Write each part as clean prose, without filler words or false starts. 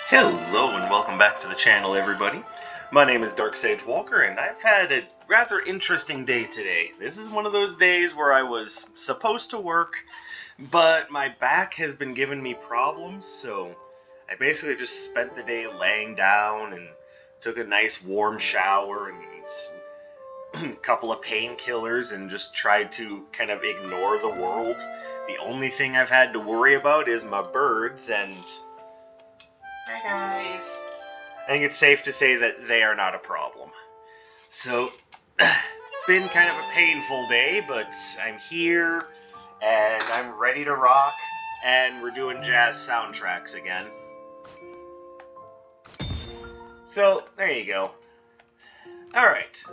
Hello and welcome back to the channel, everybody. My name is Dark Sage Walker, and I've had a rather interesting day today. This is one of those days where I was supposed to work, but my back has been giving me problems, so I basically just spent the day laying down and took a nice warm shower and a couple of painkillers and just tried to kind of ignore the world. The only thing I've had to worry about is my birds and... Hi guys. I think it's safe to say that they are not a problem. So, been kind of a painful day, but I'm here, and I'm ready to rock, and we're doing jazz soundtracks again. So, there you go. Alright.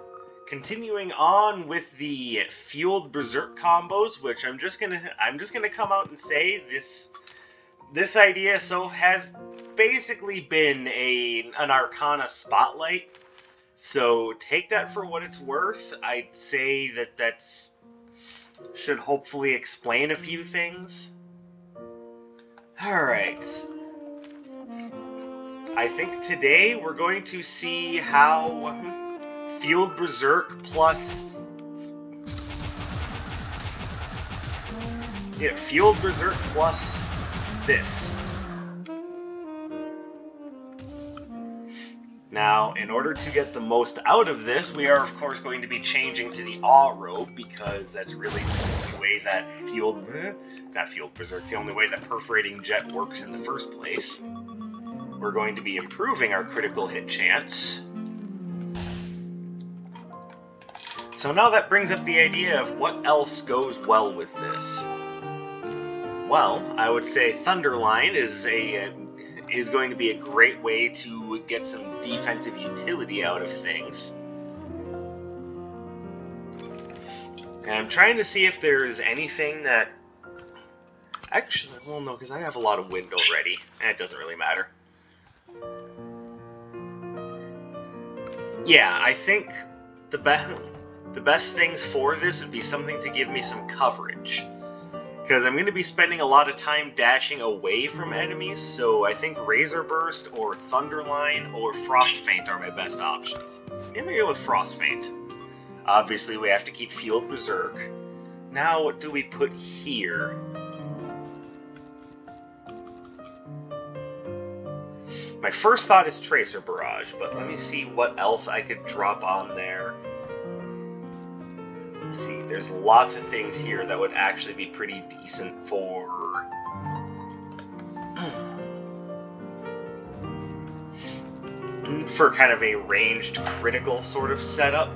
Continuing on with the fueled Berserk combos, which I'm just gonna come out and say this idea has basically been an Arcana spotlight, so take that for what it's worth. I'd say that's should hopefully explain a few things. Alright. I think today we're going to see how Fueled Berserk plus... Yeah, Fueled Berserk plus this. Now, in order to get the most out of this, we are of course going to be changing to the Awe Robe, because that's really the only way that not Fueled Berserk, the only way that Perforating Jet works in the first place. We're going to be improving our critical hit chance. So now that brings up the idea of what else goes well with this. Well, I would say Thunderline is going to be a great way to get some defensive utility out of things. And I'm trying to see if there is anything that... Actually, well, no, because I have a lot of wind already, and it doesn't really matter. Yeah, I think the best things for this would be something to give me some coverage. Because I'm going to be spending a lot of time dashing away from enemies, so I think Razor Burst or Thunderline or Frost Feint are my best options. I'm going to go with Frost Feint. Obviously, we have to keep Fueled Berserk. Now, what do we put here? My first thought is Tracer Barrage, but let me see what else I could drop on there. Let's see, there's lots of things here that would actually be pretty decent for... for kind of a ranged critical sort of setup.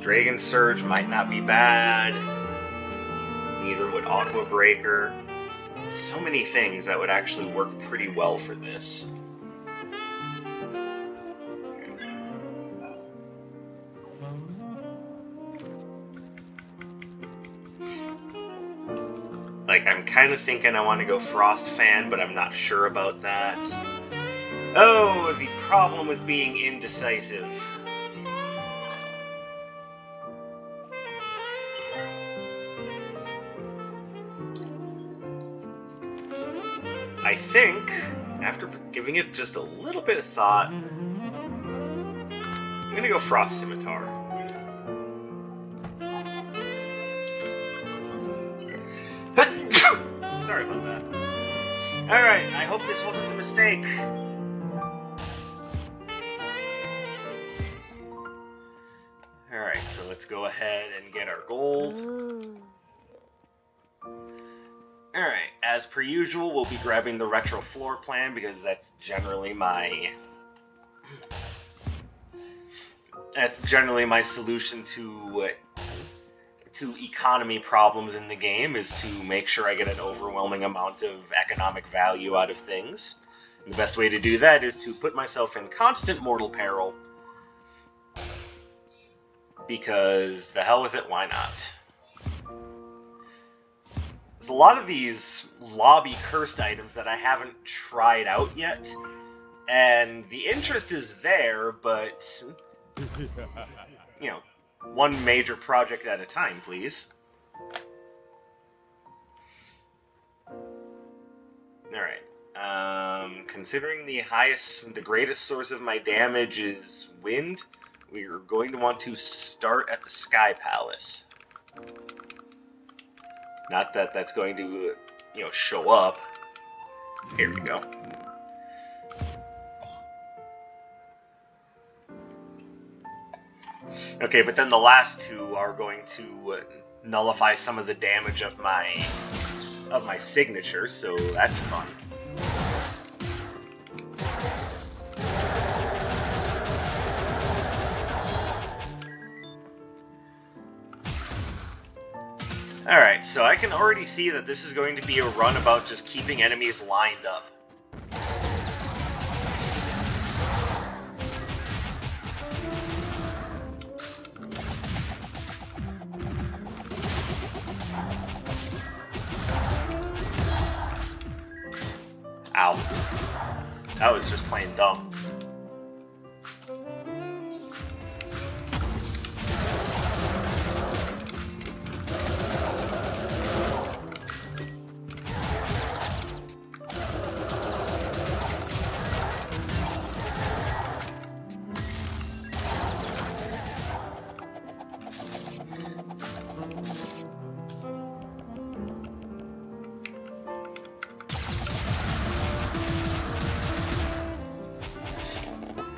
Dragon Surge might not be bad. Neither would Aqua Breaker. So many things that would actually work pretty well for this. Like, I'm kind of thinking I want to go Frost Fan, but I'm not sure about that. Oh, the problem with being indecisive. I think, after giving it just a little bit of thought, I'm gonna go Frost Scimitar. Sorry about that. Alright, I hope this wasn't a mistake. Alright, so let's go ahead and get our gold. Alright, as per usual, we'll be grabbing the retro floor plan because that's generally my solution to economy problems in the game, is to make sure I get an overwhelming amount of economic value out of things. And the best way to do that is to put myself in constant mortal peril, because the hell with it, why not? There's a lot of these lobby cursed items that I haven't tried out yet, and the interest is there, but, you know, one major project at a time, please. Alright. Considering the greatest source of my damage is wind, we are going to want to start at the Sky Palace. Not that that's going to, you know, show up. Here we go. Okay, but then the last two are going to nullify some of the damage of my signature, so that's fun. Alright, so I can already see that this is going to be a run about just keeping enemies lined up. Ow. That was just plain dumb.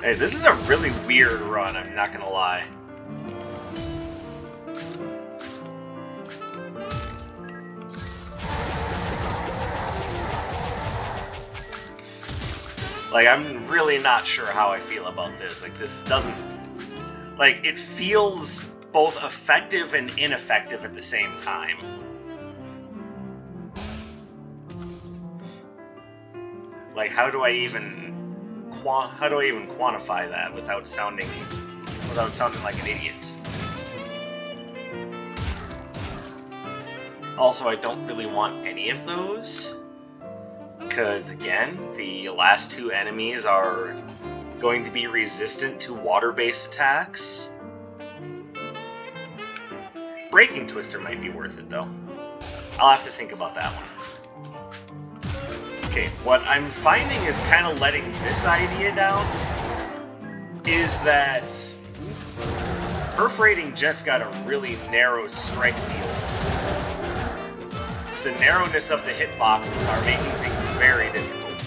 Hey, this is a really weird run, I'm not gonna lie. Like, I'm really not sure how I feel about this. Like, this doesn't... Like, it feels both effective and ineffective at the same time. Like, how do I even quantify that without sounding like an idiot? Also, I don't really want any of those, because again, the last two enemies are going to be resistant to water-based attacks. Breaking Twister might be worth it, though. I'll have to think about that one. Okay, what I'm finding is kind of letting this idea down is that Perforating Jet's got a really narrow strike field. The narrowness of the hitboxes are making things very difficult.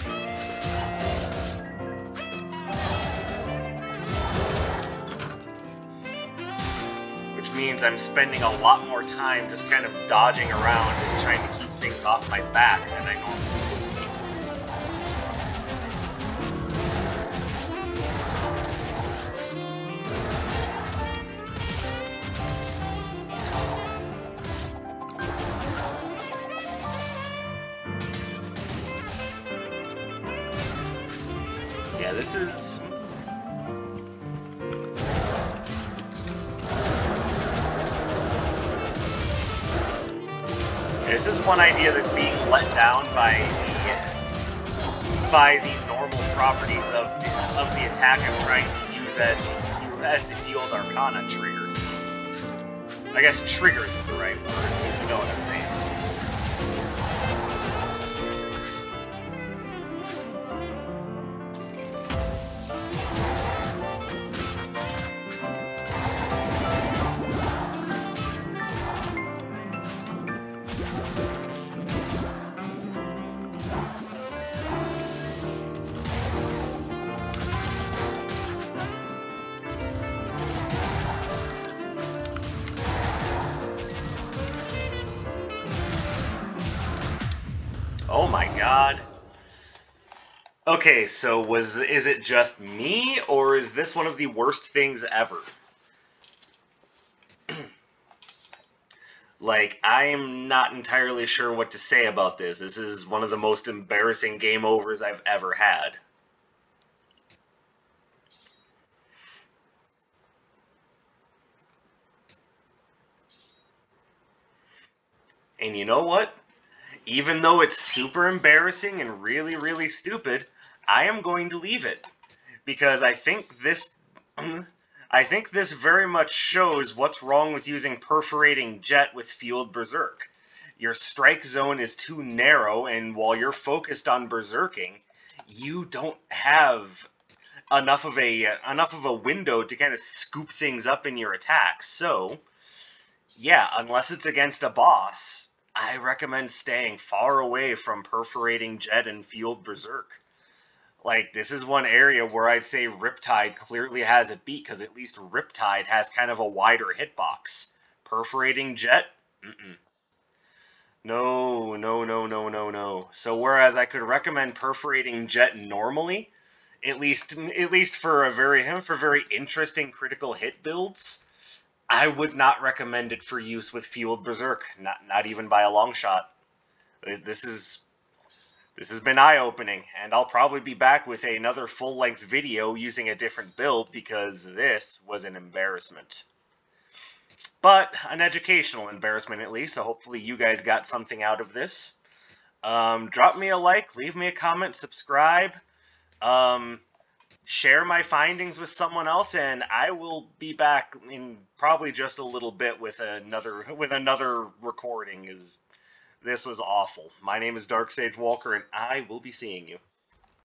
Which means I'm spending a lot more time just kind of dodging around and trying to keep things off my back than I normally do. This is... This is one idea that's being let down by the normal properties of the attack I'm trying to use as the Field Arcana triggers. I guess trigger isn't the right word, you know what I'm saying. Oh my god. Okay, so is it just me, or is this one of the worst things ever? Like, I'm not entirely sure what to say about this. This is one of the most embarrassing game overs I've ever had. And you know what? Even though it's super embarrassing and really, really stupid, I am going to leave it. Because I think I think this very much shows what's wrong with using Perforating Jet with Field Berserk. Your strike zone is too narrow, and while you're focused on berserking, you don't have enough of a window to kind of scoop things up in your attacks. So, yeah, unless it's against a boss, I recommend staying far away from Perforating Jet and Field Berserk. Like, this is one area where I'd say Riptide clearly has it beat, because at least Riptide has kind of a wider hitbox. Perforating Jet? Mm-mm. No, no, no, no, no, no. So whereas I could recommend Perforating Jet normally, at least for very interesting critical hit builds, I would not recommend it for use with Field Berserk. Not even by a long shot. This has been eye-opening, and I'll probably be back with another full-length video using a different build because this was an embarrassment. But an educational embarrassment at least, so hopefully you guys got something out of this. Drop me a like, leave me a comment, subscribe, share my findings with someone else, and I will be back in probably just a little bit with another recording. This was awful. My name is Dark Sage Walker, and I will be seeing you.